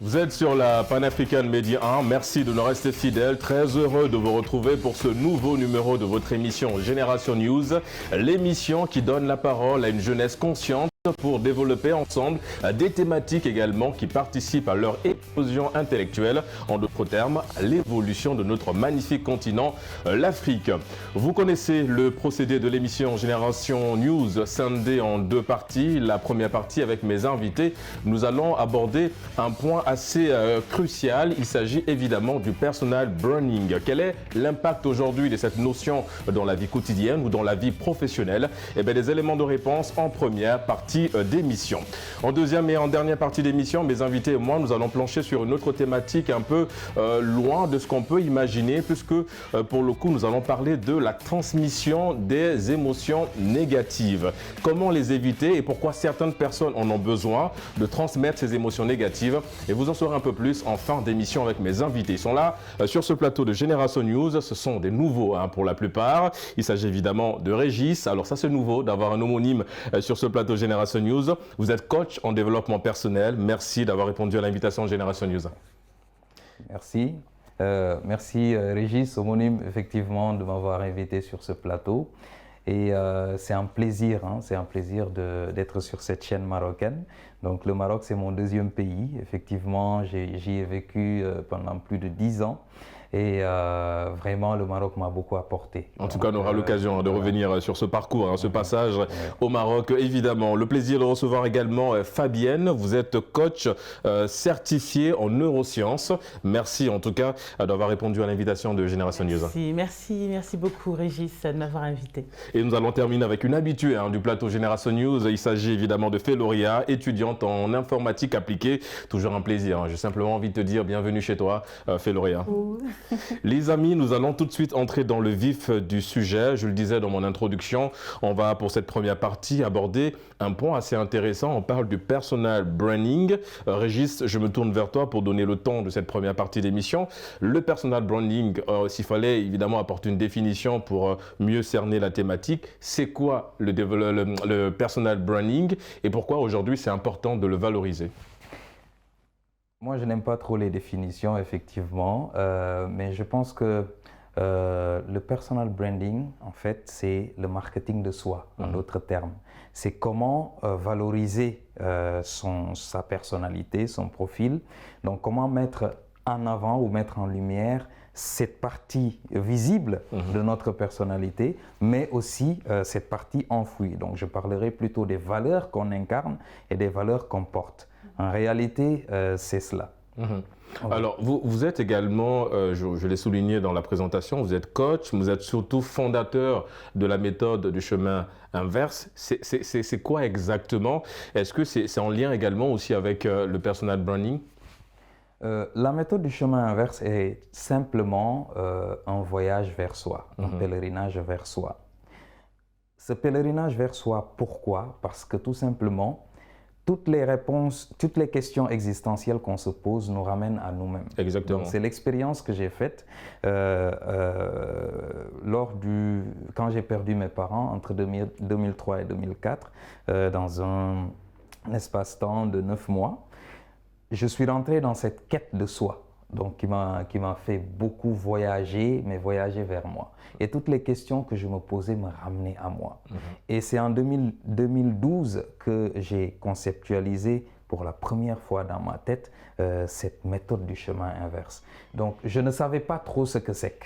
Vous êtes sur la Pan-African Media 1. Merci de nous rester fidèles. Très heureux de vous retrouver pour ce nouveau numéro de votre émission Génération News. L'émission qui donne la parole à une jeunesse consciente pour développer ensemble des thématiques également qui participent à leur explosion intellectuelle. En d'autres termes, l'évolution de notre magnifique continent, l'Afrique. Vous connaissez le procédé de l'émission Génération News, scindé en deux parties. La première partie avec mes invités, nous allons aborder un point assez crucial. Il s'agit évidemment du personal branding. Quel est l'impact aujourd'hui de cette notion dans la vie quotidienne ou dans la vie professionnelle? Eh bien, des éléments de réponse en première partie d'émission. En deuxième et en dernière partie d'émission, mes invités et moi, nous allons plancher sur une autre thématique un peu loin de ce qu'on peut imaginer, puisque pour le coup, nous allons parler de la transmission des émotions négatives. Comment les éviter et pourquoi certaines personnes en ont besoin de transmettre ces émotions négatives. Et vous en saurez un peu plus en fin d'émission avec mes invités. Ils sont là sur ce plateau de Génération News. Ce sont des nouveaux pour la plupart. Il s'agit évidemment de Régis. Alors ça, c'est nouveau d'avoir un homonyme sur ce plateau Génération News. Vous êtes coach en développement personnel. Merci d'avoir répondu à l'invitation Génération News. Merci. Merci Régis, homonyme, effectivement, de m'avoir invité sur ce plateau. Et c'est un plaisir d'être sur cette chaîne marocaine. Donc le Maroc, c'est mon deuxième pays. Effectivement, j'y ai vécu pendant plus de 10 ans. Et vraiment, le Maroc m'a beaucoup apporté. En tout cas, on aura l'occasion de revenir sur ce parcours, ce passage au Maroc, évidemment. Le plaisir de recevoir également Fabienne. Vous êtes coach certifié en neurosciences. Merci en tout cas d'avoir répondu à l'invitation de Génération News. Merci beaucoup Régis de m'avoir invité. Et nous allons terminer avec une habituée du plateau Génération News. Il s'agit évidemment de Féloria, étudiante en informatique appliquée. Toujours un plaisir. J'ai simplement envie de te dire bienvenue chez toi, Féloria. Les amis, nous allons tout de suite entrer dans le vif du sujet. Je le disais dans mon introduction, on va pour cette première partie aborder un point assez intéressant. On parle du personal branding. Régis, je me tourne vers toi pour donner le ton de cette première partie d'émission. Le personal branding, s'il fallait évidemment apporter une définition pour mieux cerner la thématique, c'est quoi le personal branding et pourquoi aujourd'hui c'est important de le valoriser? Moi, je n'aime pas trop les définitions, effectivement, mais je pense que le personal branding, en fait, c'est le marketing de soi, en d'autres termes. C'est comment valoriser sa personnalité, son profil. Donc, comment mettre en avant ou mettre en lumière cette partie visible de notre personnalité, mais aussi cette partie enfouie. Donc, je parlerai plutôt des valeurs qu'on incarne et des valeurs qu'on porte. En réalité, c'est cela. Alors, vous êtes également, je l'ai souligné dans la présentation, vous êtes coach, vous êtes surtout fondateur de la méthode du chemin inverse. C'est quoi exactement? Est-ce que c'est en lien également aussi avec le personal branding? La méthode du chemin inverse est simplement un voyage vers soi, un pèlerinage vers soi. Ce pèlerinage vers soi, pourquoi? Parce que tout simplement, toutes les réponses, toutes les questions existentielles qu'on se pose nous ramènent à nous-mêmes. Exactement. C'est l'expérience que j'ai faite quand j'ai perdu mes parents entre 2003 et 2004 dans un espace-temps de 9 mois. Je suis rentré dans cette quête de soi, donc qui m'a fait beaucoup voyager, mais voyager vers moi. Et toutes les questions que je me posais me ramenaient à moi. Et c'est en 2012 que j'ai conceptualisé pour la première fois dans ma tête cette méthode du chemin inverse. Donc, je ne savais pas trop ce que c'est.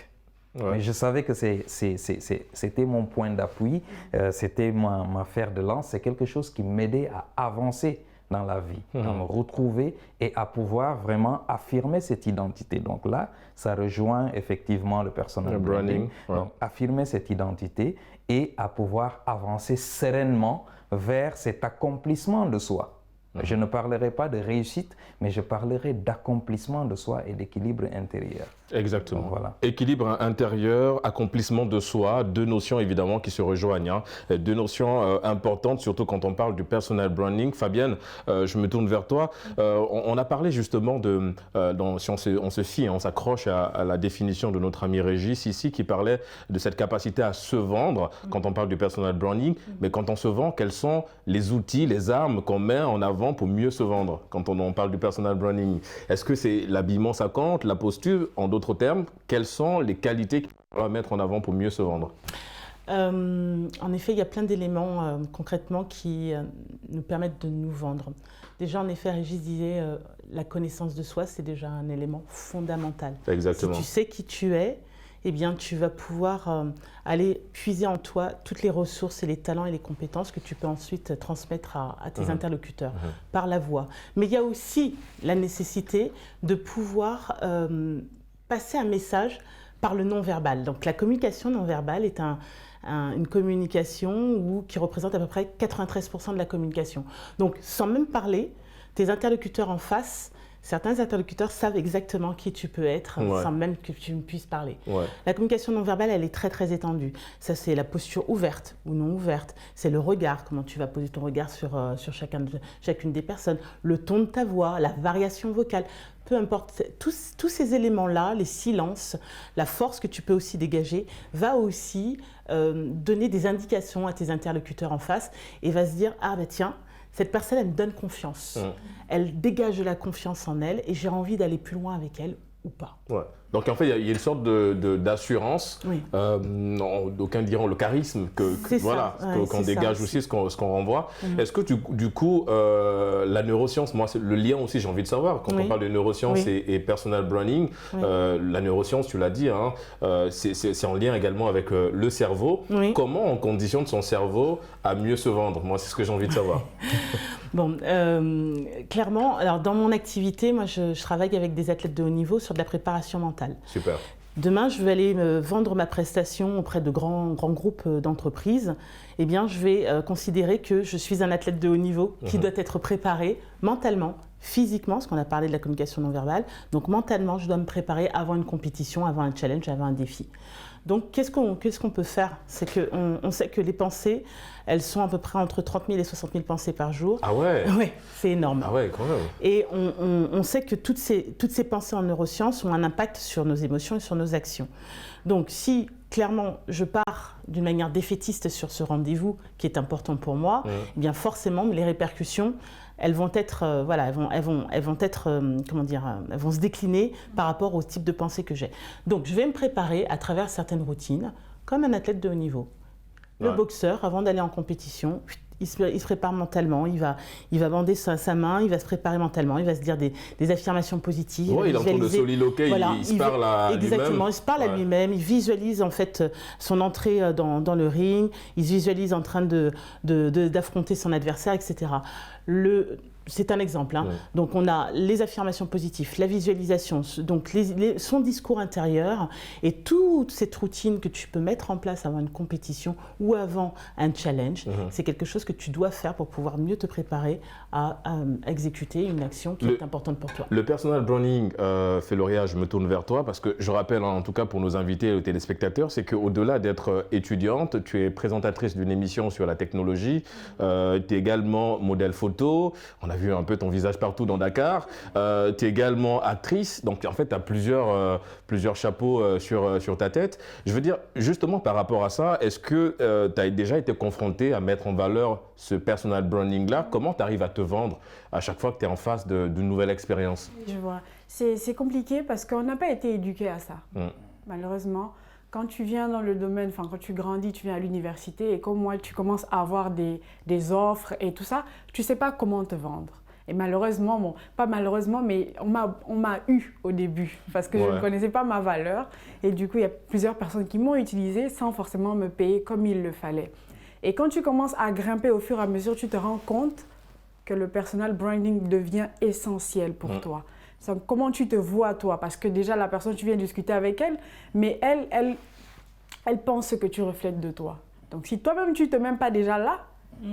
Mais je savais que c'était mon point d'appui, c'était ma fer de lance, c'est quelque chose qui m'aidait à avancer dans la vie, à me retrouver et à pouvoir vraiment affirmer cette identité. Donc là, ça rejoint effectivement le personal branding. Donc, affirmer cette identité et à pouvoir avancer sereinement vers cet accomplissement de soi. Je ne parlerai pas de réussite, mais je parlerai d'accomplissement de soi et d'équilibre intérieur. Exactement. Donc, voilà. Équilibre intérieur, accomplissement de soi, deux notions évidemment qui se rejoignent. Deux notions importantes, surtout quand on parle du personal branding. Fabienne, je me tourne vers toi. On a parlé justement si on se fie, on s'accroche à la définition de notre ami Régis ici, qui parlait de cette capacité à se vendre quand on parle du personal branding. Mais quand on se vend, quels sont les outils, les armes qu'on met en avant avant pour mieux se vendre quand on parle du personal branding? Est-ce que c'est l'habillement, ça compte, la posture? En d'autres termes, quelles sont les qualités qu'on va mettre en avant pour mieux se vendre? En effet, il y a plein d'éléments concrètement qui nous permettent de nous vendre. Déjà, en effet, Régis disait la connaissance de soi, c'est déjà un élément fondamental. Exactement. Si tu sais qui tu es, eh bien, tu vas pouvoir aller puiser en toi toutes les ressources et les talents et les compétences que tu peux ensuite transmettre à tes interlocuteurs par la voix. Mais il y a aussi la nécessité de pouvoir passer un message par le non-verbal. Donc la communication non-verbale est une communication qui représente à peu près 93% de la communication. Donc sans même parler, tes interlocuteurs en face, certains interlocuteurs savent exactement qui tu peux être sans même que tu ne puisses parler. Ouais. La communication non-verbale, elle est très très étendue. Ça, c'est la posture ouverte ou non ouverte. C'est le regard, comment tu vas poser ton regard sur chacune des personnes. Le ton de ta voix, la variation vocale. Peu importe, tous ces éléments-là, les silences, la force que tu peux aussi dégager, va aussi donner des indications à tes interlocuteurs en face et va se dire « Ah ben tiens, cette personne, elle me donne confiance. Elle dégage de la confiance en elle et j'ai envie d'aller plus loin avec elle ou pas. » Ouais. Donc en fait, il y a une sorte d'assurance, d'aucuns diront le charisme qu'on dégage aussi, ce qu'on renvoie. Est-ce que du coup, la neuroscience, moi, le lien aussi, j'ai envie de savoir, quand on parle de neuroscience et personal branding, la neuroscience, tu l'as dit, hein, c'est en lien également avec le cerveau. Comment on conditionne son cerveau à mieux se vendre? Moi, c'est ce que j'ai envie de savoir. Bon, clairement, alors dans mon activité, moi, je travaille avec des athlètes de haut niveau sur de la préparation mentale. Super. Demain, je vais aller vendre ma prestation auprès de grands groupes d'entreprises. Eh bien, je vais considérer que je suis un athlète de haut niveau qui doit être préparé mentalement, physiquement, parce qu'on a parlé de la communication non verbale. Donc, mentalement, je dois me préparer avant une compétition, avant un challenge, avant un défi. Donc, qu'est-ce qu'on peut faire? C'est qu'on sait que les pensées, elles sont à peu près entre 30 000 et 60 000 pensées par jour. Ah ouais? Oui, c'est énorme. Ah ouais, quand même. Et on sait que toutes ces pensées en neurosciences ont un impact sur nos émotions et sur nos actions. Donc, si clairement je pars d'une manière défaitiste sur ce rendez-vous qui est important pour moi, eh bien forcément, les répercussions, elles vont être, elles vont se décliner par rapport au type de pensée que j'ai. Donc, je vais me préparer à travers certaines routines, comme un athlète de haut niveau. Le boxeur, avant d'aller en compétition, il se prépare mentalement, il va bander sa main, il va se préparer mentalement, il va se dire des affirmations positives. Oui, il est en train de soliloquer, il se parle à lui-même. Exactement, il se parle à lui-même, il visualise en fait son entrée dans le ring, il se visualise en train d'affronter son adversaire, etc. C'est un exemple. Hein. Donc, on a les affirmations positives, la visualisation, donc son discours intérieur et toute cette routine que tu peux mettre en place avant une compétition ou avant un challenge. C'est quelque chose que tu dois faire pour pouvoir mieux te préparer à exécuter une action qui est importante pour toi. Le personal branding, Féloria, je me tourne vers toi parce que je rappelle, en tout cas pour nos invités et aux téléspectateurs, c'est qu'au-delà d'être étudiante, tu es présentatrice d'une émission sur la technologie, tu es également modèle photo. On a vu un peu ton visage partout dans Dakar. Tu es également actrice, donc en fait, tu as plusieurs chapeaux sur ta tête. Je veux dire, justement par rapport à ça, est-ce que tu as déjà été confrontée à mettre en valeur ce personal branding-là? Comment tu arrives à te vendre à chaque fois que tu es en face d'une nouvelle expérience? Je vois. C'est compliqué parce qu'on n'a pas été éduqué à ça, malheureusement. Quand tu viens dans le domaine, enfin quand tu grandis, tu viens à l'université et comme moi, tu commences à avoir des offres et tout ça, tu ne sais pas comment te vendre. Et malheureusement, bon, pas malheureusement, mais on m'a eu au début parce que je ne connaissais pas ma valeur. Et du coup, il y a plusieurs personnes qui m'ont utilisé sans forcément me payer comme il le fallait. Et quand tu commences à grimper au fur et à mesure, tu te rends compte que le personal branding devient essentiel pour toi. Comment tu te vois toi? Parce que déjà, la personne, tu viens discuter avec elle, mais elle pense que tu reflètes de toi. Donc, si toi-même, tu ne te mets pas déjà là,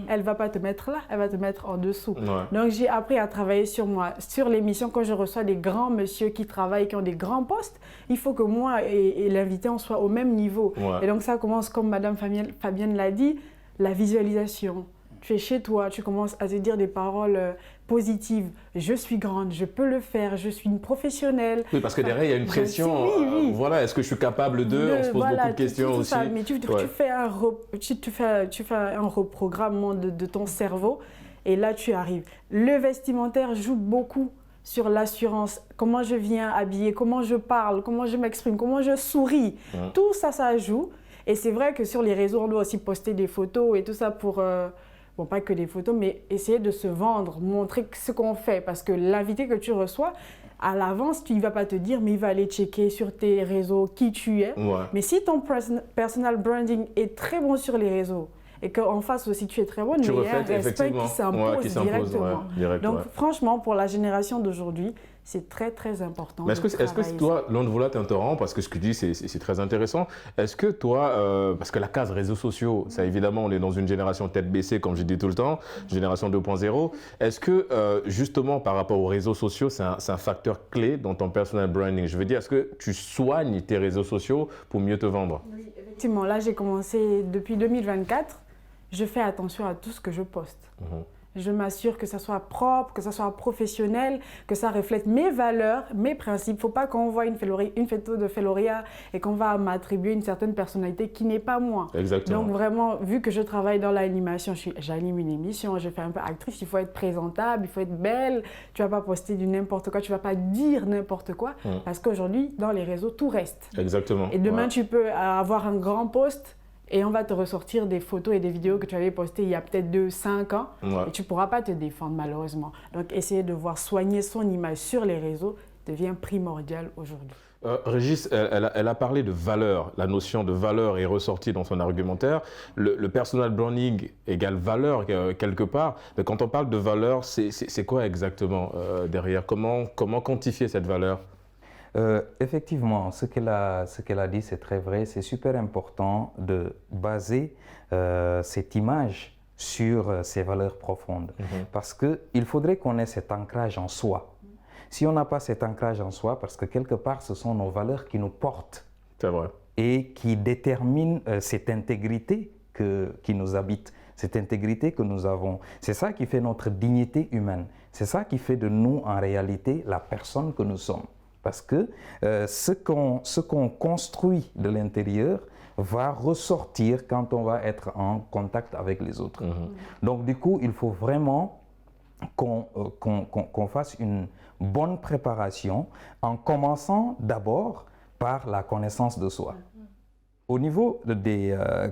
elle ne va pas te mettre là, elle va te mettre en dessous. Donc, j'ai appris à travailler sur moi. Sur l'émission, quand je reçois des grands messieurs qui travaillent, qui ont des grands postes, il faut que moi et l'invité, on soit au même niveau. Et donc, ça commence, comme Madame Fabienne l'a dit, la visualisation. Tu es chez toi, tu commences à te dire des paroles positives. Je suis grande, je peux le faire, je suis une professionnelle. Oui, parce que derrière, il y a une pression. Voilà, est-ce que je suis capable de... On se pose beaucoup de questions aussi. Ça. Mais tu fais un reprogrammement de ton cerveau et là tu arrives. Le vestimentaire joue beaucoup sur l'assurance, comment je viens habiller, comment je parle, comment je m'exprime, comment je souris. Tout ça, ça joue. Et c'est vrai que sur les réseaux, on doit aussi poster des photos et tout ça pour, bon pas que des photos, mais essayer de se vendre, montrer ce qu'on fait. Parce que l'invité que tu reçois, à l'avance, il ne va pas te dire, mais il va aller checker sur tes réseaux qui tu es. Mais si ton personal branding est très bon sur les réseaux, et qu'en face aussi tu es très bonne, mais il y a un respect qui s'impose directement. Donc franchement, pour la génération d'aujourd'hui, c'est très très important. Mais est-ce que toi, loin de vouloir t'interrompre, parce que ce que tu dis c'est très intéressant, est-ce que toi, parce que la case réseaux sociaux, ça évidemment on est dans une génération tête baissée comme je dis tout le temps, génération 2.0, est-ce que justement par rapport aux réseaux sociaux, c'est un facteur clé dans ton personal branding? Je veux dire, est-ce que tu soignes tes réseaux sociaux pour mieux te vendre? Oui, effectivement, là j'ai commencé depuis 2024. Je fais attention à tout ce que je poste. Je m'assure que ça soit propre, que ça soit professionnel, que ça reflète mes valeurs, mes principes. Il ne faut pas qu'on voit une photo de Feloria et qu'on va m'attribuer une certaine personnalité qui n'est pas moi. Exactement. Donc vraiment, vu que je travaille dans l'animation, j'anime une émission, je fais un peu actrice, il faut être présentable, il faut être belle. Tu ne vas pas poster du n'importe quoi, tu ne vas pas dire n'importe quoi. Parce qu'aujourd'hui, dans les réseaux, tout reste. Exactement. Et demain, tu peux avoir un grand post et on va te ressortir des photos et des vidéos que tu avais postées il y a peut-être 2-5 ans et tu ne pourras pas te défendre malheureusement. Donc essayer de voir soigner son image sur les réseaux devient primordial aujourd'hui. Régis, elle a parlé de valeur. La notion de valeur est ressortie dans son argumentaire. Le personal branding égale valeur quelque part. Mais quand on parle de valeur, c'est quoi exactement derrière? Comment quantifier cette valeur? Effectivement, ce qu'elle a dit, c'est très vrai. C'est super important de baser cette image sur ses valeurs profondes. Parce qu'il faudrait qu'on ait cet ancrage en soi. Si on n'a pas cet ancrage en soi, parce que quelque part, ce sont nos valeurs qui nous portent. C'est vrai. Et qui déterminent cette intégrité qui nous habite, cette intégrité que nous avons. C'est ça qui fait notre dignité humaine. C'est ça qui fait de nous, en réalité, la personne que nous sommes. Parce que ce qu'on construit de l'intérieur va ressortir quand on va être en contact avec les autres. Donc du coup, il faut vraiment qu'on fasse une bonne préparation en commençant d'abord par la connaissance de soi. Au niveau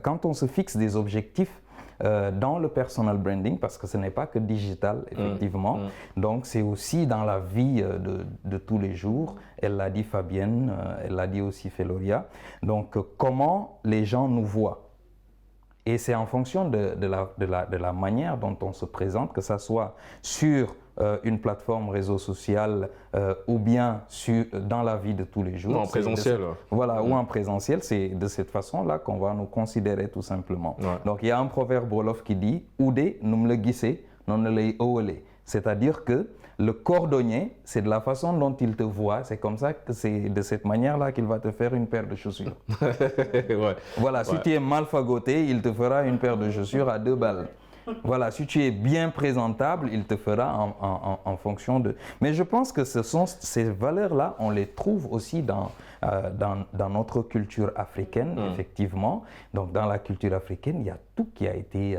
quand on se fixe des objectifs, dans le personal branding, parce que ce n'est pas que digital, effectivement. Donc, c'est aussi dans la vie de tous les jours. Elle l'a dit Fabienne, elle l'a dit aussi Feloria. Donc, comment les gens nous voient. Et c'est en fonction de la manière dont on se présente, que ça soit sur une plateforme réseau social ou bien dans la vie de tous les jours. Non, en présentiel. Voilà, ou en présentiel, c'est de cette façon-là qu'on va nous considérer tout simplement. Donc il y a un proverbe wolof qui dit « Oude num le gisse, non ne lay owele ». C'est-à-dire que le cordonnier, c'est de la façon dont il te voit, c'est comme ça que c'est de cette manière-là qu'il va te faire une paire de chaussures. Voilà, si tu es mal fagoté, il te fera une paire de chaussures à 2 balles. Voilà, si tu es bien présentable, il te fera en fonction de... Mais je pense que ces valeurs-là, on les trouve aussi dans notre culture africaine, effectivement. Donc, dans la culture africaine, il y a tout qui a été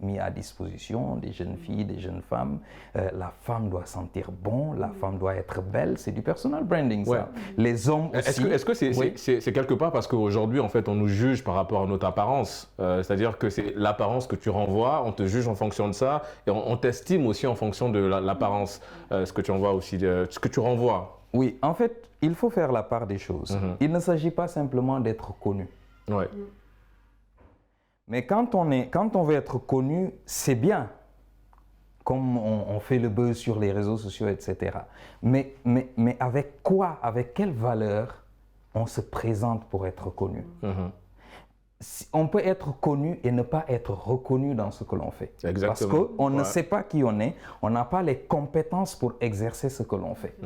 mis à disposition des jeunes filles, des jeunes femmes. La femme doit sentir bon, la femme doit être belle. C'est du personal branding, ça. Les hommes aussi. Est-ce que c'est quelque part parce qu'aujourd'hui, en fait, on nous juge par rapport à notre apparence? C'est-à-dire que c'est l'apparence que tu renvoies, on te juge en fonction de ça et on t'estime aussi en fonction de l'apparence, ce que tu envoies aussi, ce que tu renvoies. Oui, en fait, il faut faire la part des choses. Il ne s'agit pas simplement d'être connu. Mais quand on veut être connu, c'est bien, comme on fait le buzz sur les réseaux sociaux, etc. Mais avec quoi, avec quelle valeur on se présente pour être connu? On peut être connu et ne pas être reconnu dans ce que l'on fait. Exactement. Parce qu'on ne sait pas qui on est, on n'a pas les compétences pour exercer ce que l'on fait.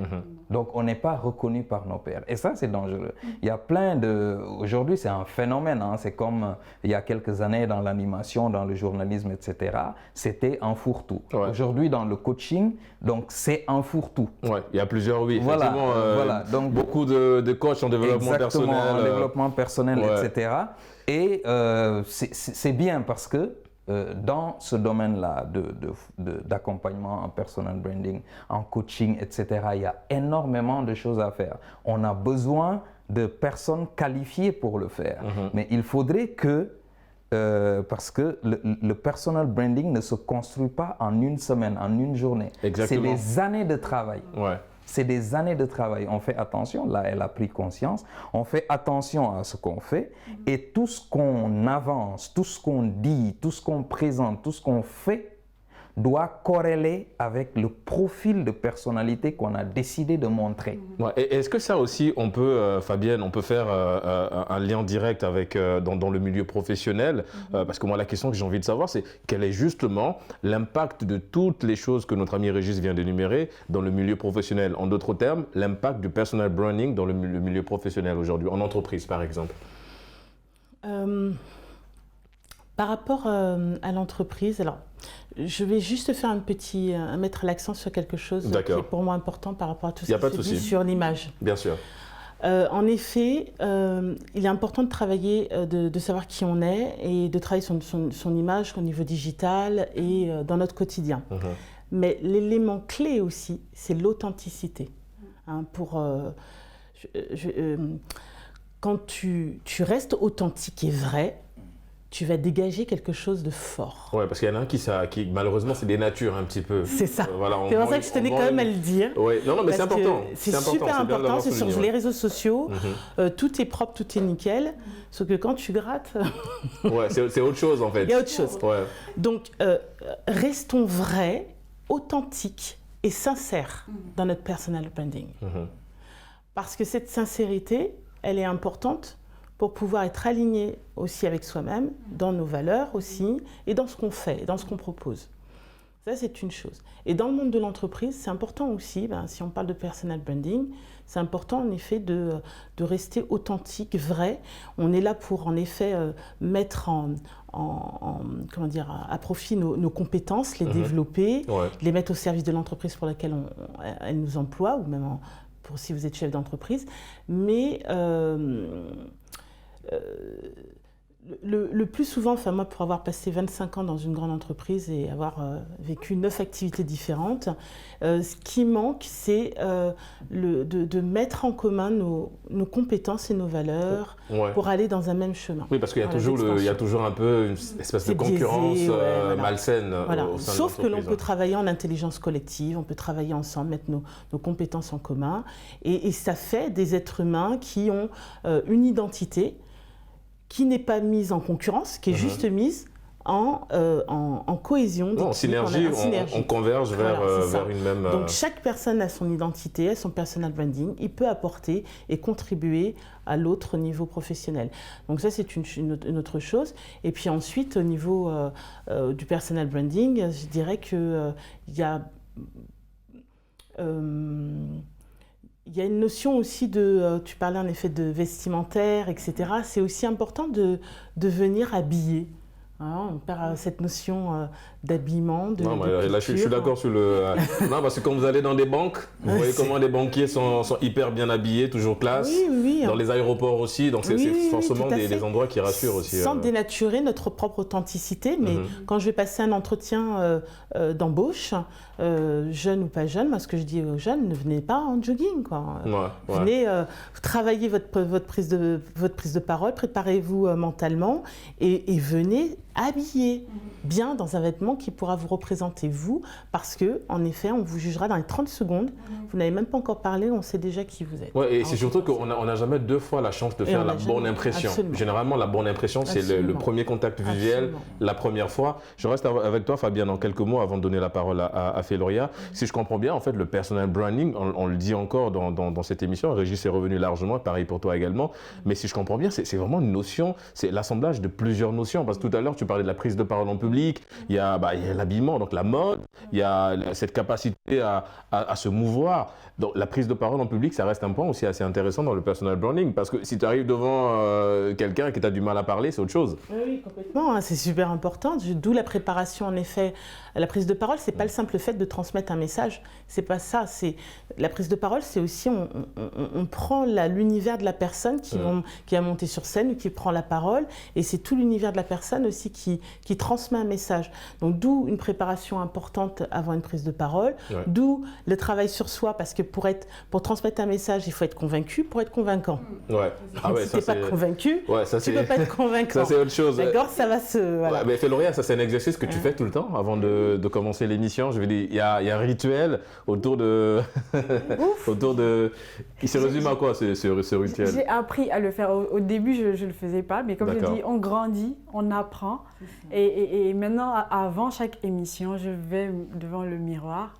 Donc on n'est pas reconnu par nos pairs. Et ça, c'est dangereux. Il y a plein de... Aujourd'hui, c'est un phénomène. C'est comme il y a quelques années dans l'animation, dans le journalisme, etc. C'était un fourre-tout. Aujourd'hui, dans le coaching, donc c'est un fourre-tout. Il y a plusieurs, Voilà, voilà. Donc, beaucoup de coachs en développement personnel. En développement personnel, etc. Et c'est bien parce que dans ce domaine-là d'accompagnement en personal branding, en coaching, etc., il y a énormément de choses à faire. On a besoin de personnes qualifiées pour le faire. Mais il faudrait que, parce que le personal branding ne se construit pas en une semaine, en une journée. C'est des années de travail. Ouais. C'est des années de travail. On fait attention, là elle a pris conscience, on fait attention à ce qu'on fait et tout ce qu'on avance, tout ce qu'on dit, tout ce qu'on présente, tout ce qu'on fait doit corréler avec le profil de personnalité qu'on a décidé de montrer. Ouais. Et est-ce que ça aussi, on peut, Fabienne, on peut faire un lien direct avec, dans le milieu professionnel parce que moi, la question que j'ai envie de savoir, c'est quel est justement l'impact de toutes les choses que notre ami Régis vient d'énumérer dans le milieu professionnel. En d'autres termes, l'impact du personal branding dans le milieu professionnel aujourd'hui, en entreprise par exemple. Par rapport à l'entreprise, alors je vais juste faire mettre l'accent sur quelque chose qui est pour moi important par rapport à tout ce qui se dit sur l'image. Bien sûr. En effet, il est important de travailler, de savoir qui on est et de travailler son image au niveau digital et dans notre quotidien. Mais l'élément clé aussi, c'est l'authenticité. Quand tu restes authentique et vrai, tu vas dégager quelque chose de fort. Oui, parce qu'il y en a un qui malheureusement, c'est des natures un petit peu. C'est ça. Voilà, c'est pour ça que je tenais quand même à le dire. Oui, non, mais c'est important. C'est super important, c'est sur les réseaux sociaux, tout est propre, tout est nickel, sauf que quand tu grattes... Ouais, c'est autre chose en fait. Il y a autre chose. Ouais. Donc, restons vrais, authentiques et sincères dans notre personal branding. Parce que cette sincérité, elle est importante pour pouvoir être aligné aussi avec soi-même, dans nos valeurs aussi, et dans ce qu'on fait, dans ce qu'on propose. Ça, c'est une chose. Et dans le monde de l'entreprise, c'est important aussi, si on parle de personal branding, c'est important en effet de rester authentique, vrai. On est là pour en effet mettre comment dire, à profit nos compétences, les développer, les mettre au service de l'entreprise pour laquelle elle nous emploie, ou même pour si vous êtes chef d'entreprise. Mais le plus souvent, moi pour avoir passé 25 ans dans une grande entreprise et avoir vécu 9 activités différentes, ce qui manque, c'est de mettre en commun nos compétences et nos valeurs pour aller dans un même chemin. Oui, parce qu'il y a toujours un peu une espèce de concurrence malsaine au sein Sauf de que l'on peut travailler en intelligence collective, on peut travailler ensemble, mettre nos compétences en commun, et ça fait des êtres humains qui ont une identité qui n'est pas mise en concurrence, qui est juste mise en cohésion. En synergie, on converge vers une même... Donc chaque personne a son identité, a son personal branding, il peut apporter et contribuer à l'autre au niveau professionnel. Donc ça, c'est une autre chose. Et puis ensuite, au niveau du personal branding, je dirais qu'il y a... Il y a une notion aussi tu parlais en effet de vestimentaire, etc. C'est aussi important de venir habillé. Hein, on perd cette notion d'habillement, de là, je suis d'accord sur le... non, parce que quand vous allez dans des banques, vous voyez comment les banquiers sont hyper bien habillés, toujours classe. Oui. Dans les aéroports aussi, donc c'est forcément des endroits qui rassurent aussi. Sans dénaturer notre propre authenticité, mais quand je vais passer un entretien d'embauche, jeune ou pas jeune, moi ce que je dis aux jeunes, ne venez pas en jogging, quoi. Venez travailler votre prise de parole, préparez-vous mentalement et venez habillé bien dans un vêtement qui pourra vous représenter vous, parce que en effet on vous jugera dans les 30 secondes, vous n'avez même pas encore parlé, on sait déjà qui vous êtes. Et c'est surtout qu'on n'a jamais 2 fois la chance de faire la bonne impression. Absolument. Généralement la bonne impression c'est le premier contact visuel, la première fois. Je reste avec toi Fabienne en quelques mots avant de donner la parole à Féloria. Si je comprends bien, en fait le personal branding, on le dit encore dans cette émission, Régis est revenu largement, pareil pour toi également, mais si je comprends bien, c'est vraiment une notion, c'est l'assemblage de plusieurs notions, parce que tout à l'heure tu parlais de la prise de parole en public, il y a l'habillement, donc la mode, il y a cette capacité à se mouvoir. Donc la prise de parole en public, ça reste un point aussi assez intéressant dans le personal branding, parce que si tu arrives devant quelqu'un qui t'a du mal à parler, c'est autre chose. Oui, complètement, c'est super important, d'où la préparation en effet. La prise de parole, c'est pas le simple fait de transmettre un message, c'est pas ça, la prise de parole, c'est aussi on prend l'univers de la personne qui a monté sur scène ou qui prend la parole, et c'est tout l'univers de la personne aussi qui transmet un message. Donc d'où une préparation importante avant une prise de parole, d'où le travail sur soi, parce que pour transmettre un message, il faut être convaincu pour être convaincant. Ouais. Ah ouais, si tu n'es pas convaincu, tu ne peux pas être convaincant. Ça, c'est autre chose. D'accord, ça va se... Voilà. Ouais, mais Féloria, ça c'est un exercice que tu fais tout le temps avant de commencer l'émission. Je veux dire, il y a un rituel autour de... Il se résume à quoi ce rituel? J'ai appris à le faire. Au début, je ne le faisais pas, mais comme je dis, on grandit, on apprend. Et maintenant, avant chaque émission, je vais devant le miroir.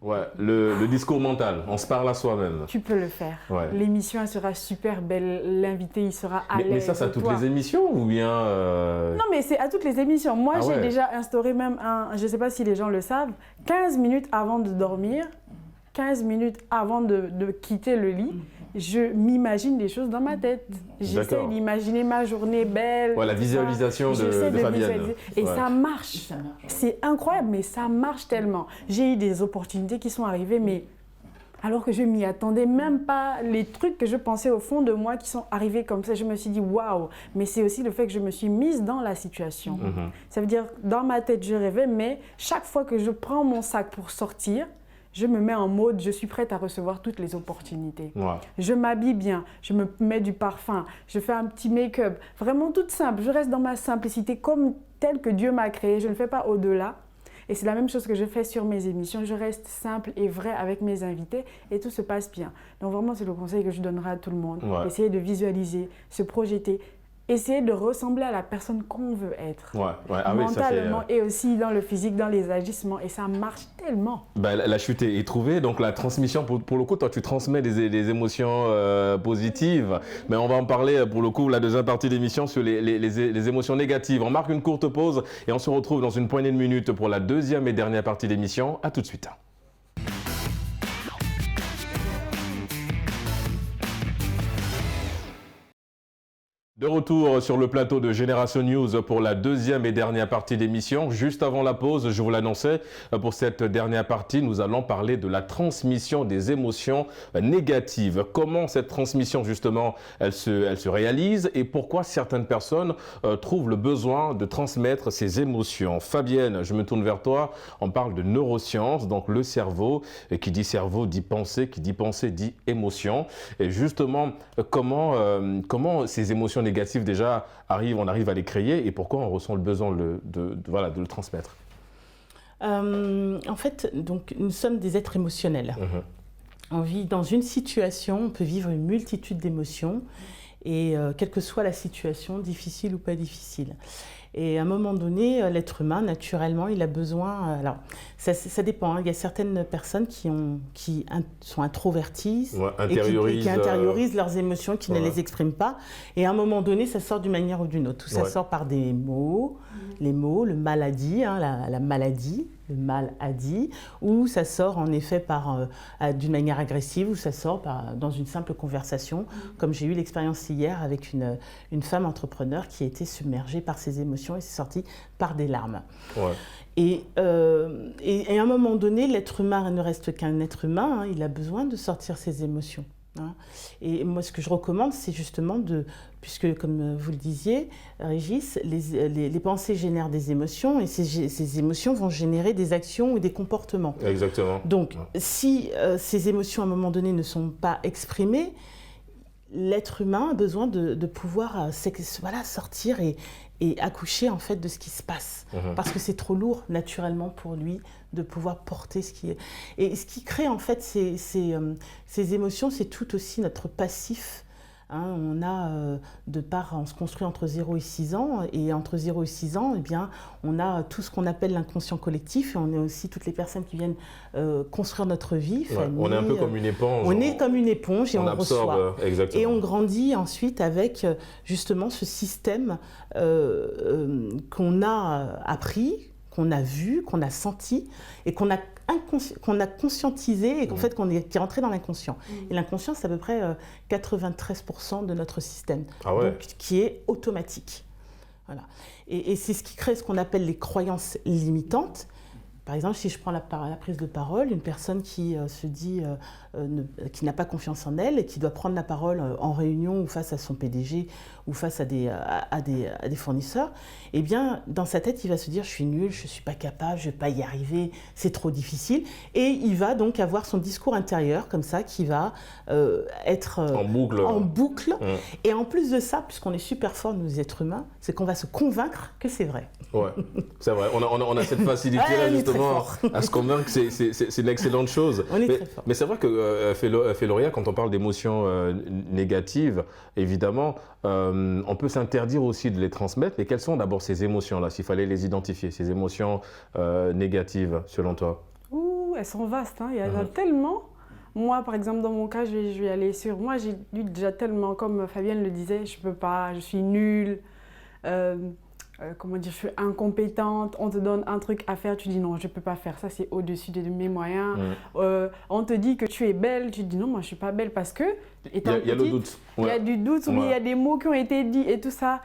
Ouais, le discours mental, on se parle à soi-même. Tu peux le faire. Ouais. L'émission, elle sera super belle, l'invité, il sera à l'aise. Mais ça, c'est à toutes les émissions ou bien Non, mais c'est à toutes les émissions. Moi, j'ai déjà instauré même je ne sais pas si les gens le savent, 15 minutes avant de dormir, 15 minutes avant de quitter le lit, je m'imagine des choses dans ma tête. J'essaie d'imaginer ma journée belle. Ouais, la visualisation de Fabienne. Et ça marche. C'est incroyable, mais ça marche tellement. J'ai eu des opportunités qui sont arrivées, mais alors que je m'y attendais même pas. Les trucs que je pensais au fond de moi qui sont arrivés comme ça, je me suis dit waouh. Mais c'est aussi le fait que je me suis mise dans la situation. Ça veut dire, dans ma tête, je rêvais, mais chaque fois que je prends mon sac pour sortir, je me mets en mode, je suis prête à recevoir toutes les opportunités. Ouais. Je m'habille bien, je me mets du parfum, je fais un petit make-up, vraiment toute simple. Je reste dans ma simplicité comme telle que Dieu m'a créée, je ne fais pas au-delà. Et c'est la même chose que je fais sur mes émissions. Je reste simple et vrai avec mes invités et tout se passe bien. Donc vraiment, c'est le conseil que je donnerai à tout le monde. Ouais. Essayez de visualiser, se projeter. Essayer de ressembler à la personne qu'on veut être, mentalement et aussi dans le physique, dans les agissements, et ça marche tellement. La chute est trouvée, donc la transmission, pour le coup, toi tu transmets des émotions positives, mais on va en parler pour le coup, la deuxième partie de l'émission sur les émotions négatives. On marque une courte pause et on se retrouve dans une poignée de minutes pour la deuxième et dernière partie de l'émission. À tout de suite. De retour sur le plateau de Génération News pour la deuxième et dernière partie d'émission. Juste avant la pause, je vous l'annonçais, pour cette dernière partie, nous allons parler de la transmission des émotions négatives. Comment cette transmission, justement, elle se réalise et pourquoi certaines personnes trouvent le besoin de transmettre ces émotions. Fabienne, je me tourne vers toi. On parle de neurosciences, donc le cerveau. Et qui dit cerveau dit pensée, qui dit pensée dit émotion. Et justement, comment ces émotions négatives déjà on arrive à les créer et pourquoi on ressent le besoin de le transmettre? En fait, donc, nous sommes des êtres émotionnels. On vit dans une situation, on peut vivre une multitude d'émotions et quelle que soit la situation, difficile ou pas difficile. Et à un moment donné, l'être humain, naturellement, il a besoin... alors, ça dépend. Hein, il y a certaines personnes qui sont introverties et qui intériorisent leurs émotions, qui ne les expriment pas. Et à un moment donné, ça sort d'une manière ou d'une autre. Ou ça sort par des mots, les mots, le mal a dit, hein, la maladie, le mal a dit, ou ça sort en effet d'une manière agressive, ou ça sort dans une simple conversation, comme j'ai eu l'expérience hier avec une femme entrepreneur qui a été submergée par ses émotions et c'est sorti par des larmes. Ouais. Et à un moment donné, l'être humain ne reste qu'un être humain, hein, il a besoin de sortir ses émotions. Hein. Et moi, ce que je recommande, c'est justement puisque comme vous le disiez, Régis, les pensées génèrent des émotions et ces émotions vont générer des actions ou des comportements. Exactement. Donc, si ces émotions, à un moment donné, ne sont pas exprimées, l'être humain a besoin de pouvoir sortir et accoucher en fait de ce qui se passe. Parce que c'est trop lourd naturellement pour lui de pouvoir porter ce qui est. Et ce qui crée en fait ces émotions, c'est tout aussi notre passif. Hein, on se construit entre 0 et 6 ans, et entre 0 et 6 ans, eh bien, on a tout ce qu'on appelle l'inconscient collectif, et on est aussi toutes les personnes qui viennent construire notre vie. Famille, on est un peu comme une éponge. On est comme une éponge et on reçoit. Exactement. Et on grandit ensuite avec justement ce système qu'on a appris, qu'on a vu, qu'on a senti, et qu'on a conscientisé et qui est rentré dans l'inconscient. Et l'inconscient, c'est à peu près 93% de notre système, donc, qui est automatique. Voilà. Et c'est ce qui crée ce qu'on appelle les croyances limitantes. Par exemple, si je prends la prise de parole, une personne qui se dit, qui n'a pas confiance en elle et qui doit prendre la parole en réunion ou face à son PDG ou face à des fournisseurs, eh bien, dans sa tête, il va se dire, je suis nul, je ne suis pas capable, je ne vais pas y arriver, c'est trop difficile. Et il va donc avoir son discours intérieur comme ça qui va être en boucle. Et en plus de ça, puisqu'on est super fort, nous êtres humains, c'est qu'on va se convaincre que c'est vrai. Ouais, c'est vrai. On a cette facilité-là, justement, à se convaincre que c'est une excellente chose. Mais c'est vrai que, Féloria, quand on parle d'émotions négatives, évidemment, on peut s'interdire aussi de les transmettre. Mais quelles sont d'abord ces émotions-là, s'il fallait les identifier, ces émotions négatives, selon toi? Ouh, elles sont vastes, hein. Il y en a tellement. Moi, par exemple, dans mon cas, je vais aller sur... Moi, j'ai lu déjà tellement, comme Fabienne le disait, je peux pas, je suis nulle. Comment dire, je suis incompétente, on te donne un truc à faire, tu dis non, je ne peux pas faire ça, c'est au-dessus de mes moyens. On te dit que tu es belle, tu dis non, moi je ne suis pas belle parce que, étant petite, il y a le doute. Il y a du doute, ou il y a des mots qui ont été dits et tout ça.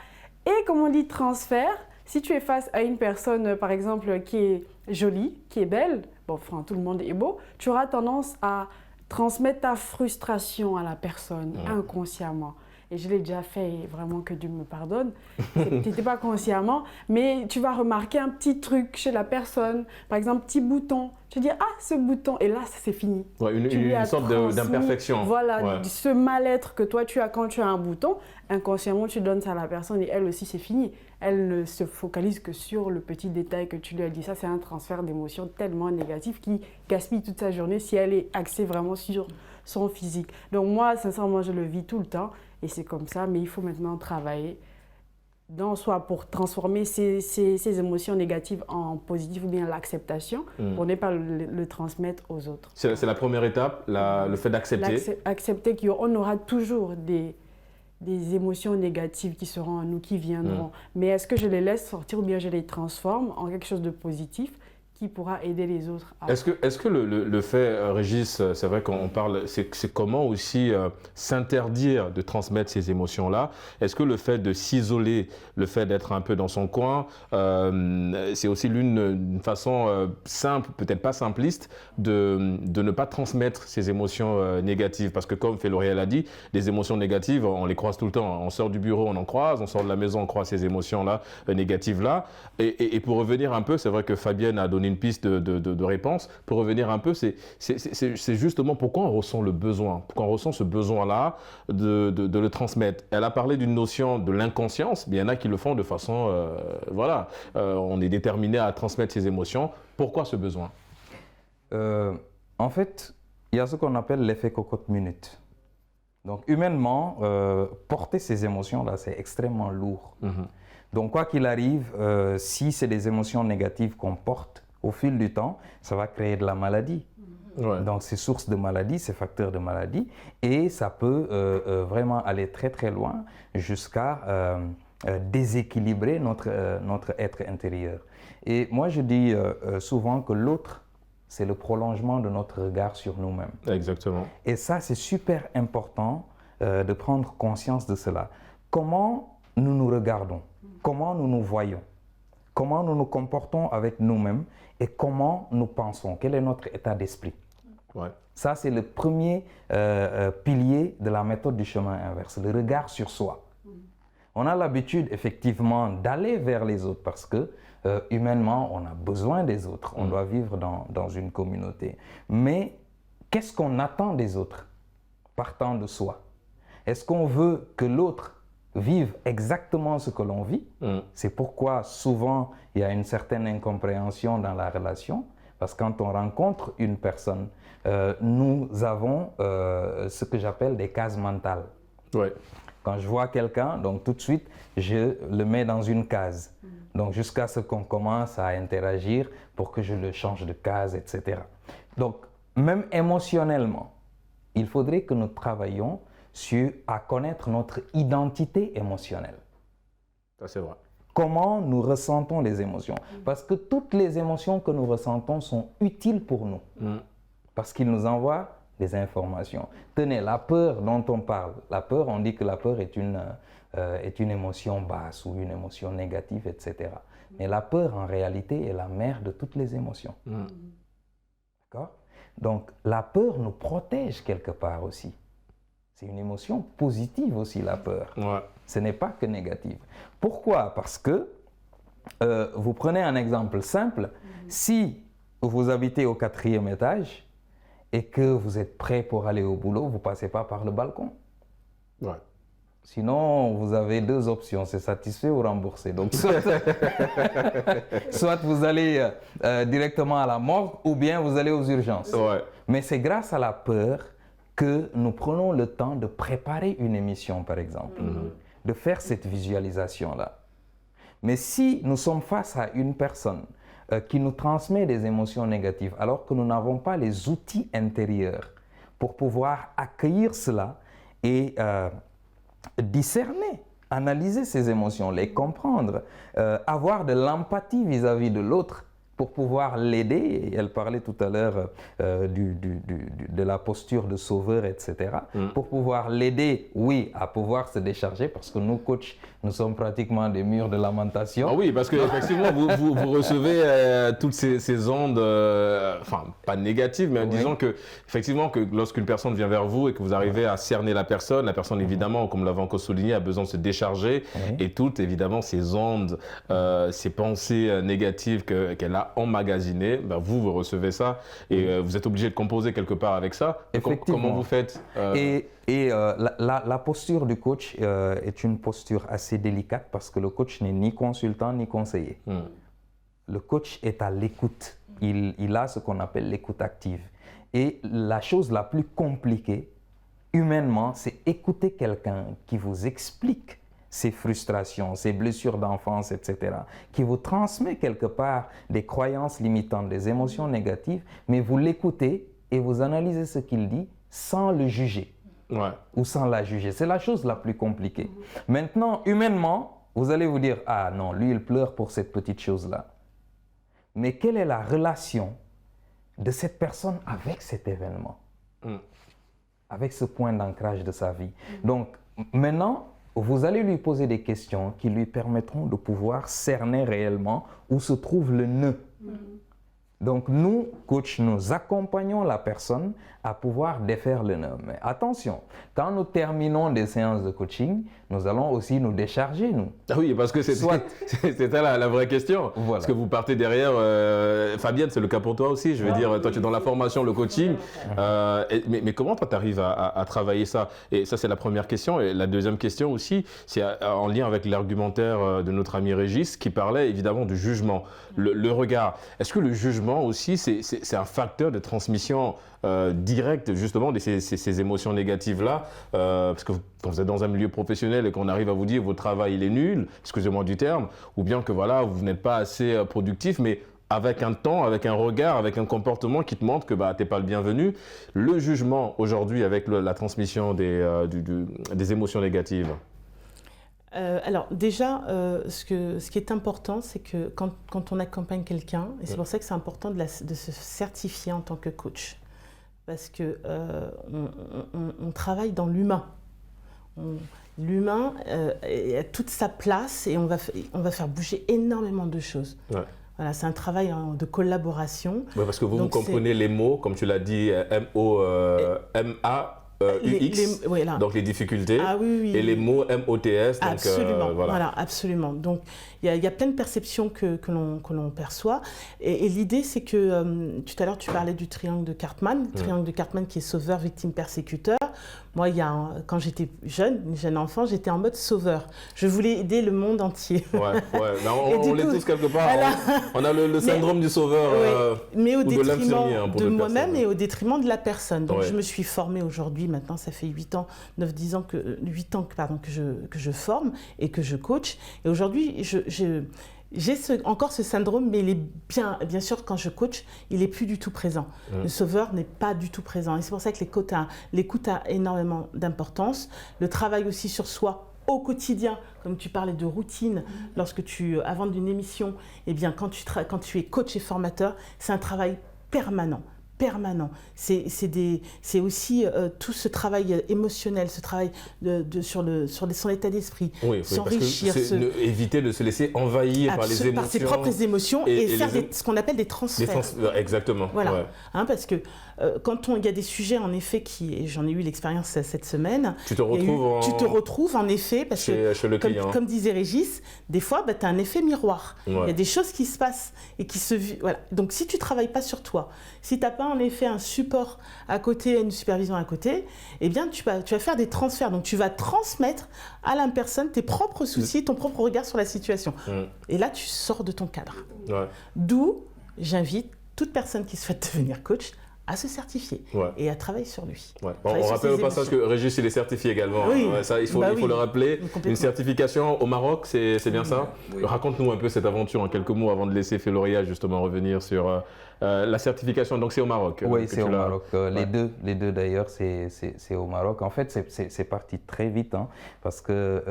Et comme on dit transfert, si tu es face à une personne, par exemple, qui est jolie, qui est belle, bon, enfin, tout le monde est beau, tu auras tendance à transmettre ta frustration à la personne inconsciemment. Et je l'ai déjà fait, et vraiment que Dieu me pardonne. C'était pas consciemment, mais tu vas remarquer un petit truc chez la personne. Par exemple, petit bouton. Tu dis, ah, ce bouton, et là, c'est fini. Ouais, une sorte d'imperfection. Voilà, ce mal-être que toi, tu as quand tu as un bouton, inconsciemment, tu donnes ça à la personne et elle aussi, c'est fini. Elle ne se focalise que sur le petit détail que tu lui as dit. Ça, c'est un transfert d'émotions tellement négatif qui gaspille toute sa journée si elle est axée vraiment sur son physique. Donc moi, sincèrement, je le vis tout le temps. Et c'est comme ça, mais il faut maintenant travailler dans soi pour transformer ces émotions négatives en positives ou bien l'acceptation pour ne pas le transmettre aux autres. C'est la première étape, le fait d'accepter. Accepter qu'on aura toujours des émotions négatives qui seront en nous, qui viendront. Mais est-ce que je les laisse sortir ou bien je les transforme en quelque chose de positif qui pourra aider les autres à... Est-ce que le fait, Régis, c'est vrai qu'on parle, c'est comment aussi s'interdire de transmettre ces émotions-là? Est-ce que le fait de s'isoler, le fait d'être un peu dans son coin, c'est aussi une façon simple, peut-être pas simpliste, de ne pas transmettre ces émotions négatives? Parce que comme Féloria l'a dit, les émotions négatives, on les croise tout le temps. On sort du bureau, on en croise, on sort de la maison, on croise ces émotions-là, négatives-là. Et pour revenir un peu, c'est vrai que Fabienne a donné une piste de réponse. Pour revenir un peu, c'est justement pourquoi on ressent le besoin, pourquoi on ressent ce besoin-là de le transmettre. Elle a parlé d'une notion de l'inconscience, mais il y en a qui le font de façon, on est déterminé à transmettre ses émotions. Pourquoi ce besoin? En fait, il y a ce qu'on appelle l'effet cocotte-minute. Donc humainement, porter ces émotions-là, c'est extrêmement lourd. Donc quoi qu'il arrive, si c'est des émotions négatives qu'on porte, au fil du temps, ça va créer de la maladie. Donc, c'est source de maladie, c'est facteur de maladie. Et ça peut vraiment aller très, très loin jusqu'à déséquilibrer notre être intérieur. Et moi, je dis souvent que l'autre, c'est le prolongement de notre regard sur nous-mêmes. Exactement. Et ça, c'est super important de prendre conscience de cela. Comment nous nous regardons? Comment nous nous voyons? Comment nous nous comportons avec nous-mêmes et comment nous pensons? Quel est notre état d'esprit? Ça, c'est le premier pilier de la méthode du chemin inverse, le regard sur soi. On a l'habitude, effectivement, d'aller vers les autres parce que, humainement, on a besoin des autres. On doit vivre dans une communauté. Mais qu'est-ce qu'on attend des autres partant de soi? Est-ce qu'on veut que l'autre vivent exactement ce que l'on vit? C'est pourquoi souvent il y a une certaine incompréhension dans la relation, parce que quand on rencontre une personne, nous avons ce que j'appelle des cases mentales. Quand je vois quelqu'un, donc tout de suite je le mets dans une case, donc jusqu'à ce qu'on commence à interagir pour que je le change de case, etc. Donc même émotionnellement, il faudrait que nous travaillions à connaître notre identité émotionnelle. Ça, c'est vrai. Comment nous ressentons les émotions? Parce que toutes les émotions que nous ressentons sont utiles pour nous. Parce qu'ils nous envoient des informations. Tenez, la peur dont on parle. La peur, on dit que la peur est une émotion basse ou une émotion négative, etc. Mais la peur, en réalité, est la mère de toutes les émotions. D'accord? Donc, la peur nous protège quelque part aussi. C'est une émotion positive aussi, la peur. Ouais. Ce n'est pas que négative. Pourquoi? Parce que, vous prenez un exemple simple, si vous habitez au 4e étage et que vous êtes prêt pour aller au boulot, vous ne passez pas par le balcon. Ouais. Sinon, vous avez 2 options, c'est satisfait ou remboursé. Donc, soit vous allez directement à la morgue ou bien vous allez aux urgences. Ouais. Mais c'est grâce à la peur que nous prenons le temps de préparer une émission, par exemple, de faire cette visualisation-là. Mais si nous sommes face à une personne qui nous transmet des émotions négatives, alors que nous n'avons pas les outils intérieurs pour pouvoir accueillir cela et discerner, analyser ces émotions, les comprendre, avoir de l'empathie vis-à-vis de l'autre pour pouvoir l'aider. Elle parlait tout à l'heure de la posture de sauveur, etc. Pour pouvoir l'aider, oui, à pouvoir se décharger, parce que nous, coachs, nous sommes pratiquement des murs de lamentation. Ah oui, parce qu'effectivement, vous recevez toutes ces ondes, enfin, pas négatives, mais disons que, effectivement, que lorsqu'une personne vient vers vous et que vous arrivez à cerner la personne, évidemment, comme l'avons encore souligné, a besoin de se décharger. Et toutes, évidemment, ces ondes, ces pensées négatives qu'elle a emmagasinées, ben vous recevez ça et vous êtes obligé de composer quelque part avec ça. Comment vous faites La posture du coach est une posture assez délicate parce que le coach n'est ni consultant ni conseiller. Le coach est à l'écoute. Il a ce qu'on appelle l'écoute active. Et la chose la plus compliquée, humainement, c'est écouter quelqu'un qui vous explique ses frustrations, ses blessures d'enfance, etc., qui vous transmet quelque part des croyances limitantes, des émotions négatives, mais vous l'écoutez et vous analysez ce qu'il dit sans le juger. Ou sans la juger. C'est la chose la plus compliquée. Maintenant, humainement, vous allez vous dire, ah non, lui, il pleure pour cette petite chose-là. Mais quelle est la relation de cette personne avec cet événement? Avec ce point d'ancrage de sa vie. Donc, maintenant, vous allez lui poser des questions qui lui permettront de pouvoir cerner réellement où se trouve le nœud. Donc nous, coachs, nous accompagnons la personne à pouvoir défaire le nœud. Mais attention, quand nous terminons des séances de coaching, nous allons aussi nous décharger, nous. Ah oui, parce que c'était la vraie question. Voilà. Parce que vous partez derrière, Fabienne, c'est le cas pour toi aussi. Je veux dire, toi tu es dans la formation, le coaching. Mais comment toi tu arrives à travailler ça? Et ça c'est la première question. Et la deuxième question aussi, c'est en lien avec l'argumentaire de notre ami Régis qui parlait évidemment du jugement, le regard. Est-ce que le jugement aussi, c'est un facteur de transmission directe justement de ces émotions négatives-là, parce que quand vous êtes dans un milieu professionnel et qu'on arrive à vous dire votre travail il est nul, excusez-moi du terme, ou bien que voilà, vous n'êtes pas assez productif, mais avec un temps, avec un regard, avec un comportement qui te montre que tu n'es pas le bienvenu, le jugement aujourd'hui avec la transmission des émotions négatives. Alors déjà, ce qui est important, c'est que quand on accompagne quelqu'un, et c'est pour ça que c'est important de se certifier en tant que coach, parce que on travaille dans l'humain. L'humain a toute sa place et on va faire bouger énormément de choses. Voilà, c'est un travail de collaboration. Parce que vous comprenez les mots, comme tu l'as dit, M-O-M-A. UX, voilà. Donc les difficultés, et les mots MOTS. Donc, absolument, voilà, absolument. Donc il y a plein de perceptions que l'on perçoit. Et l'idée, c'est que tout à l'heure, tu parlais du triangle de Cartman, triangle de Cartman qui est sauveur, victime, persécuteur. Moi, quand j'étais jeune enfant, j'étais en mode sauveur. Je voulais aider le monde entier. On l'est tous quelque part. Voilà. On a le syndrome du sauveur, mais au détriment de moi-même et au détriment de la personne. Donc je me suis formée aujourd'hui. Maintenant, ça fait 8 ans que je forme et que je coach. Et aujourd'hui, j'ai encore ce syndrome, mais il est bien sûr, quand je coach, il n'est plus du tout présent. Le sauveur n'est pas du tout présent. Et c'est pour ça que l'écoute a énormément d'importance. Le travail aussi sur soi au quotidien, comme tu parlais de routine, avant d'une émission, eh bien, quand tu es coach et formateur, c'est un travail permanent permanent. C'est aussi tout ce travail émotionnel, ce travail sur son état d'esprit, s'enrichir. Éviter de se laisser envahir par les émotions. Par ses propres émotions et faire ce qu'on appelle des transferts. Exactement. Voilà, parce que quand il y a des sujets, en effet, j'en ai eu l'expérience cette semaine. Tu te retrouves en effet, parce chez le client. Comme disait Régis, des fois, tu as un effet miroir. Il y a des choses qui se passent et qui se... Voilà. Donc, si tu ne travailles pas sur toi, si tu n'as pas en effet un support à côté, une supervision à côté, eh bien, tu vas faire des transferts. Donc, tu vas transmettre à la personne tes propres soucis, ton propre regard sur la situation. Et là, tu sors de ton cadre. D'où, j'invite toute personne qui souhaite devenir coach à se certifier et à travailler sur lui. Bon, on rappelle au passage que Régis, il est certifié également. Oui. Ça, il faut le rappeler. Une certification au Maroc, c'est bien ça? Oui. Raconte-nous un peu cette aventure en quelques mots avant de laisser Féloria justement revenir sur la certification. Donc c'est au Maroc. Oui, c'est au Maroc. Les deux d'ailleurs, c'est au Maroc. En fait, c'est parti très vite parce que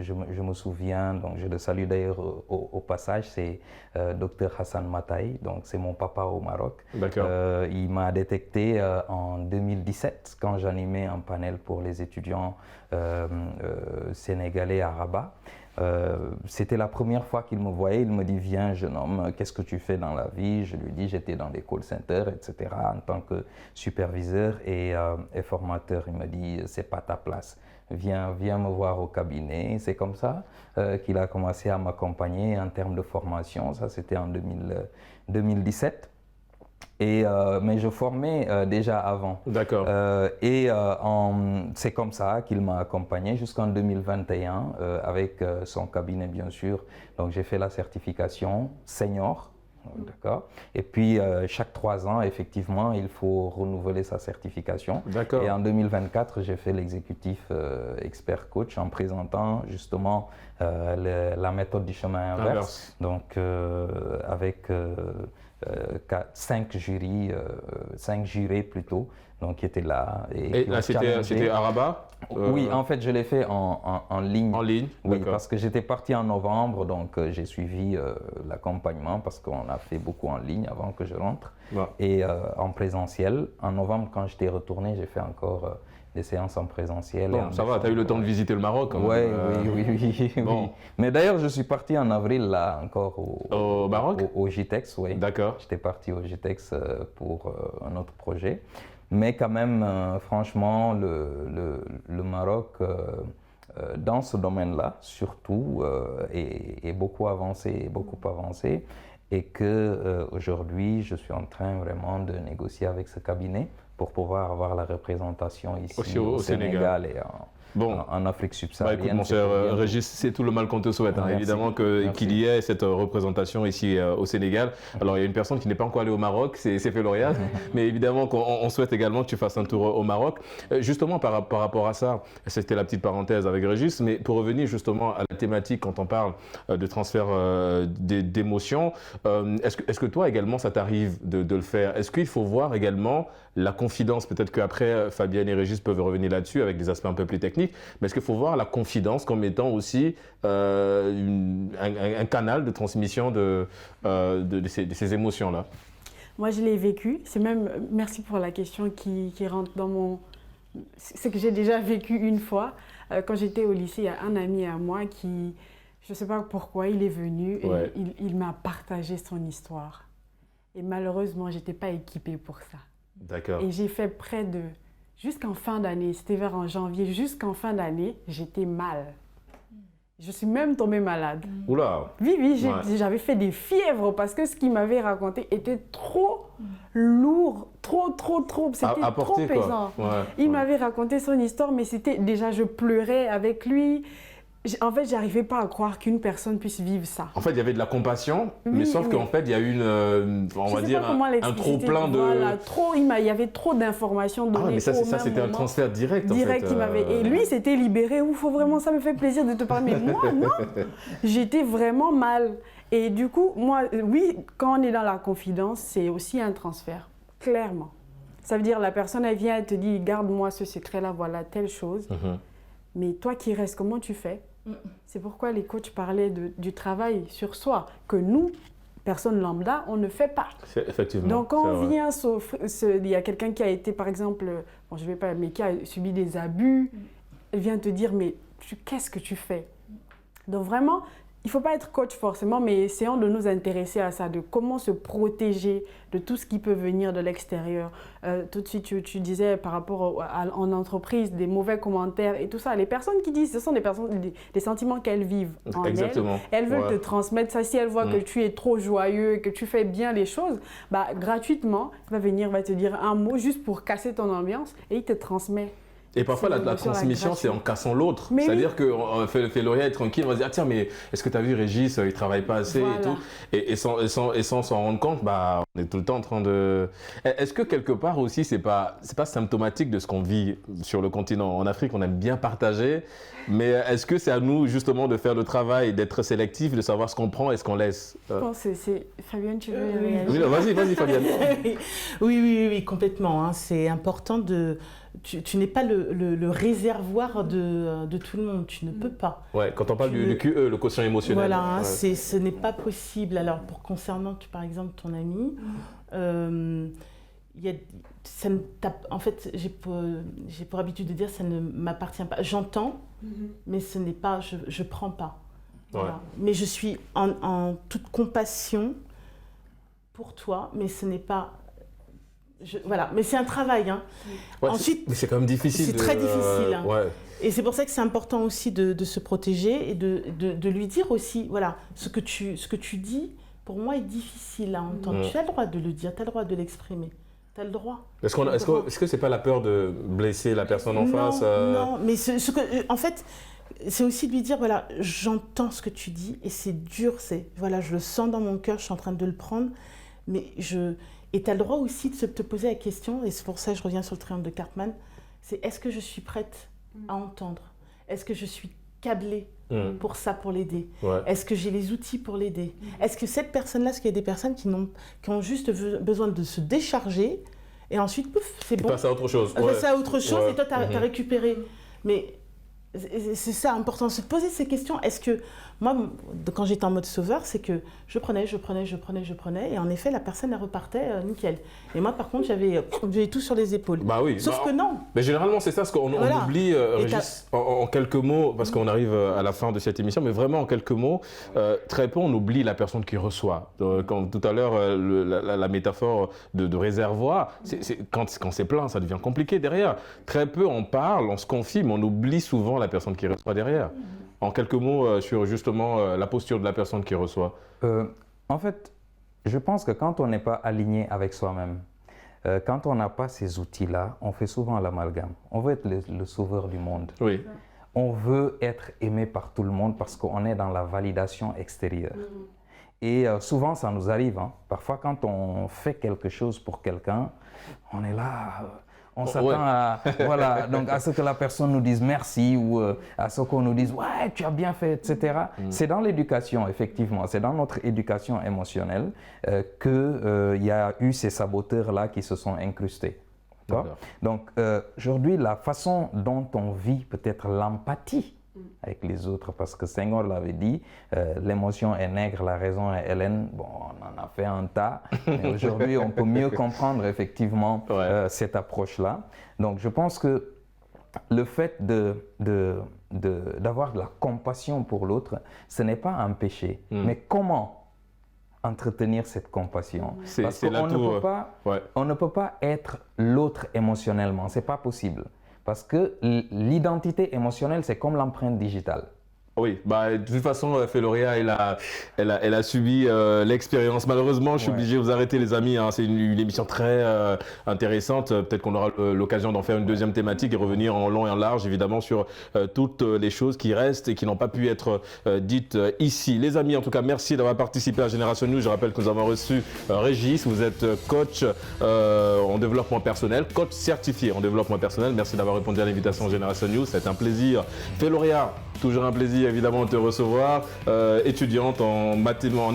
je me souviens, donc je le salue d'ailleurs au passage, c'est Dr Hassan Mataï, donc c'est mon papa au Maroc. D'accord. Il m'a détecté en 2017 quand j'animais un panel pour les étudiants sénégalais à Rabat. C'était la première fois qu'il me voyait. Il me dit: viens jeune homme, qu'est-ce que tu fais dans la vie? Je lui dis: j'étais dans des call centers, etc. en tant que superviseur et formateur. Il me dit: c'est pas ta place, viens me voir au cabinet. C'est comme ça qu'il a commencé à m'accompagner en termes de formation. Ça, c'était en 2017. Mais je formais déjà avant. D'accord. C'est comme ça qu'il m'a accompagné jusqu'en 2021 avec son cabinet, bien sûr. Donc j'ai fait la certification senior. D'accord. Et puis chaque 3 ans, effectivement, il faut renouveler sa certification. D'accord. Et en 2024, j'ai fait l'exécutif expert coach en présentant justement la méthode du chemin inverse. Donc avec 5 jurés plutôt, donc qui étaient là. Et là, c'était à Rabat? Oui, en fait, je l'ai fait en ligne. En ligne? Oui, parce que j'étais parti en novembre, donc j'ai suivi l'accompagnement parce qu'on a fait beaucoup en ligne avant que je rentre. Et en présentiel. En novembre, quand j'étais retourné, j'ai fait encore des séances en présentiel. Bon, ça va, tu as eu le temps de visiter le Maroc. Oui. Mais d'ailleurs, je suis parti en avril, là, encore au Maroc? Au GITEX, oui. D'accord. J'étais parti au GITEX pour un autre projet. Mais quand même, franchement, le Maroc, dans ce domaine-là, surtout, est beaucoup avancé, et qu'aujourd'hui, je suis en train vraiment de négocier avec ce cabinet pour pouvoir avoir la représentation ici aussi au Sénégal et en Afrique subsaharienne. Écoute, mon cher Régis, c'est tout le mal qu'on te souhaite. Évidemment qu'il y ait cette représentation ici au Sénégal. Alors, il y a une personne qui n'est pas encore allée au Maroc, c'est Féloria, mais évidemment qu'on souhaite également que tu fasses un tour au Maroc. Justement, par rapport à ça, c'était la petite parenthèse avec Régis, mais pour revenir justement à la thématique quand on parle de transfert d'émotions, est-ce que toi également, ça t'arrive de le faire? Est-ce qu'il faut voir également la confidence? Peut-être qu'après, Fabienne et Régis peuvent revenir là-dessus avec des aspects un peu plus techniques. Mais est-ce qu'il faut voir la confidence comme étant aussi un canal de transmission de ces émotions-là? Moi, je l'ai vécu. C'est même, merci pour la question qui rentre dans mon... C'est que j'ai déjà vécu une fois. Quand j'étais au lycée, il y a un ami à moi qui, je ne sais pas pourquoi, il est venu et il m'a partagé son histoire. Et malheureusement, je n'étais pas équipée pour ça. D'accord. Et j'ai fait près de... Jusqu'en fin d'année, c'était vers en janvier, jusqu'en fin d'année, j'étais mal. Je suis même tombée malade. Oula! Oui, j'avais fait des fièvres parce que ce qu'il m'avait raconté était trop lourd, trop, c'était trop pesant. Il m'avait raconté son histoire, mais c'était déjà, je pleurais avec lui. En fait, j'arrivais pas à croire qu'une personne puisse vivre ça. En fait, il y avait de la compassion, mais sauf qu'en fait, il y a eu un trop-plein de... Voilà, il y avait trop d'informations données. Ah, mais ça c'était un transfert direct, en fait. Il m'avait... Et lui, s'était libéré. Ça me fait plaisir de te parler. Mais moi, non. J'étais vraiment mal. Et du coup, moi, oui, quand on est dans la confidence, c'est aussi un transfert, clairement. Ça veut dire, la personne, elle vient, elle te dit, garde-moi ce secret-là, voilà, telle chose. Mais toi qui restes, comment tu fais? C'est pourquoi les coachs parlaient du travail sur soi, que nous, personne lambda, on ne fait pas. Effectivement. Donc quand on vient, il y a quelqu'un qui a été, par exemple, bon, je vais pas, mais qui a subi des abus, elle vient te dire, mais qu'est-ce que tu fais? Donc vraiment, il ne faut pas être coach forcément, mais essayons de nous intéresser à ça, de comment se protéger de tout ce qui peut venir de l'extérieur. Tout de suite, tu disais par rapport en entreprise, des mauvais commentaires et tout ça. Les personnes qui disent, ce sont des sentiments qu'elles vivent en elles veulent te transmettre ça. Si elles voient que tu es trop joyeux, que tu fais bien les choses, bah, gratuitement, il va te dire un mot juste pour casser ton ambiance et il te transmet. Et parfois, la transmission, c'est en cassant l'autre. C'est-à-dire que Féloria est tranquille, on va se dire, ah, tiens, mais est-ce que tu as vu Régis, il ne travaille pas assez et tout. Et sans s'en rendre compte, bah, on est tout le temps en train de... Est-ce que quelque part aussi, c'est pas symptomatique de ce qu'on vit sur le continent? En Afrique, on aime bien partager, mais est-ce que c'est à nous justement de faire le travail, d'être sélectif, de savoir ce qu'on prend et ce qu'on laisse? Je pense que c'est... Fabienne, tu veux réagir? Oui, vas-y Fabienne. Oui, complètement. Hein. C'est important de... Tu n'es pas le réservoir de tout le monde, tu ne peux pas. Ouais, quand on parle du QE, le quotient émotionnel. Voilà, hein, ce n'est pas possible. Alors, concernant par exemple ton ami, en fait, j'ai pour habitude de dire ça ne m'appartient pas. J'entends, mais ce n'est pas, je prends pas. Voilà. Mais je suis en toute compassion pour toi, mais ce n'est pas... voilà, mais c'est un travail. Hein. Ouais, ensuite, mais c'est quand même difficile. C'est très difficile. Hein. Ouais. Et c'est pour ça que c'est important aussi de se protéger et de lui dire aussi, voilà, ce que tu dis, pour moi, est difficile à entendre. Tu as le droit de le dire, tu as le droit de l'exprimer. Tu as le droit. Est-ce que c'est pas la peur de blesser la personne en face Non, mais en fait, c'est aussi de lui dire, voilà, j'entends ce que tu dis et c'est dur, voilà, je le sens dans mon cœur, je suis en train de le prendre, mais Et tu as le droit aussi de te poser la question, et c'est pour ça que je reviens sur le triangle de Karpman, c'est est-ce que je suis prête à entendre? Est-ce que je suis câblée pour ça, pour l'aider? Est-ce que j'ai les outils pour l'aider? Est-ce que cette personne-là, parce qu'il y a des personnes qui ont juste besoin de se décharger, et ensuite, pouf, c'est bon. Passer à autre chose. Passer à autre chose, et toi, tu as récupéré. Mais c'est ça, important, se poser ces questions. Est-ce que, moi, quand j'étais en mode sauveur, c'est que je prenais, et en effet, la personne, elle repartait nickel. Et moi, par contre, j'avais tout sur les épaules. Bah oui. Sauf que non. Mais généralement, c'est ça, ce qu'on oublie, Régis, en quelques mots, parce qu'on arrive à la fin de cette émission, mais vraiment en quelques mots, très peu, on oublie la personne qui reçoit. Comme tout à l'heure, la métaphore de réservoir, quand c'est plein, ça devient compliqué derrière. Très peu, on parle, on se confie, mais on oublie souvent la personne qui reçoit derrière. En quelques mots sur justement la posture de la personne qui reçoit. En fait, je pense que quand on n'est pas aligné avec soi-même, quand on n'a pas ces outils-là, on fait souvent l'amalgame. On veut être le sauveur du monde. Oui. On veut être aimé par tout le monde parce qu'on est dans la validation extérieure. Et souvent, ça nous arrive. Hein. Parfois, quand on fait quelque chose pour quelqu'un, on est là... On s'attend à ce que la personne nous dise merci ou à ce qu'on nous dise « ouais, tu as bien fait », etc. C'est dans l'éducation, effectivement, c'est dans notre éducation émotionnelle qu'il y a eu ces saboteurs-là qui se sont incrustés. Donc aujourd'hui, la façon dont on vit peut-être l'empathie avec les autres, parce que Senghor l'avait dit, l'émotion est nègre, la raison est hellène. Bon, on en a fait un tas, mais aujourd'hui, on peut mieux comprendre effectivement cette approche-là. Donc, je pense que le fait d'avoir de la compassion pour l'autre, ce n'est pas un péché. Mais comment entretenir cette compassion? Parce qu'on ne peut pas être l'autre émotionnellement, ce n'est pas possible. Parce que l'identité émotionnelle, c'est comme l'empreinte digitale. Oui, de toute façon, Féloria, elle a subi l'expérience. Malheureusement, je suis obligé de vous arrêter, les amis. Hein. C'est une émission très intéressante. Peut-être qu'on aura l'occasion d'en faire une deuxième thématique et revenir en long et en large, évidemment, sur toutes les choses qui restent et qui n'ont pas pu être dites ici. Les amis, en tout cas, merci d'avoir participé à Génération News. Je rappelle que nous avons reçu Régis. Vous êtes coach en développement personnel, coach certifié en développement personnel. Merci d'avoir répondu à l'invitation Génération News. C'est un plaisir. Féloria, Toujours un plaisir évidemment de te recevoir. Étudiante en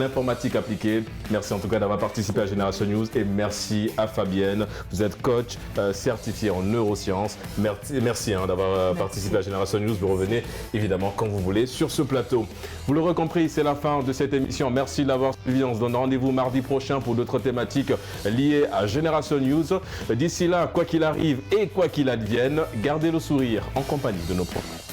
informatique appliquée. Merci en tout cas d'avoir participé à Génération News et merci à Fabienne. Vous êtes coach certifié en neurosciences. Merci d'avoir participé à Génération News. Vous revenez évidemment quand vous voulez sur ce plateau. Vous l'aurez compris, c'est la fin de cette émission. Merci de l'avoir suivi. On se donne rendez-vous mardi prochain pour d'autres thématiques liées à Génération News. D'ici là, quoi qu'il arrive et quoi qu'il advienne, gardez le sourire en compagnie de nos profs.